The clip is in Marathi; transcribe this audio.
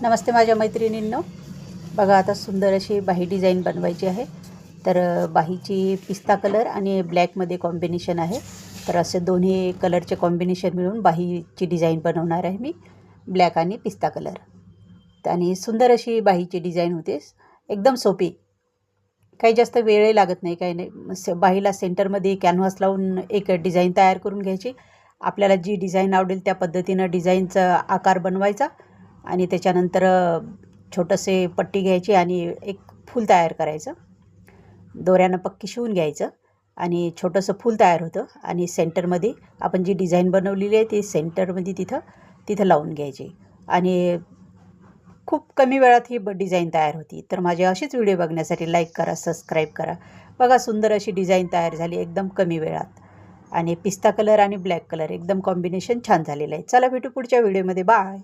नमस्ते माझ्या मैत्रिणींनो, बघा आता सुंदर अशी बाही डिझाईन बनवायची आहे. तर बाहीची पिस्ता कलर आणि ब्लॅकमध्ये कॉम्बिनेशन आहे. तर असे दोन्ही कलरचे कॉम्बिनेशन मिळून बाहीची डिझाईन बनवणार आहे मी, ब्लॅक आणि पिस्ता कलर. आणि सुंदर अशी बाहीची डिझाईन होते, एकदम सोपी, काही जास्त वेळही लागत नाही, काही नाही. बाहीला सेंटरमध्ये कॅनव्हास लावून एक डिझाईन तयार करून घ्यायची. आपल्याला जी डिझाईन आवडेल त्या पद्धतीनं डिझाईनचा आकार बनवायचा आणि त्याच्यानंतर छोटंसे पट्टी घ्यायची आणि एक फूल तयार करायचं. दोऱ्यानं पक्की शिवून घ्यायचं आणि छोटंसं फूल तयार होतं आणि सेंटरमध्ये आपण जी डिझाईन बनवलेली आहे ती सेंटरमध्ये तिथं लावून घ्यायची आणि खूप कमी वेळात ही डिझाईन तयार होती. तर माझे अशीच व्हिडिओ बघण्यासाठी लाईक करा, सबस्क्राईब करा. बघा सुंदर अशी डिझाईन तयार झाली एकदम कमी वेळात आणि पिस्ता कलर आणि ब्लॅक कलर एकदम कॉम्बिनेशन छान झालेलं आहे. चला भेटू पुढच्या व्हिडिओमध्ये. बाय.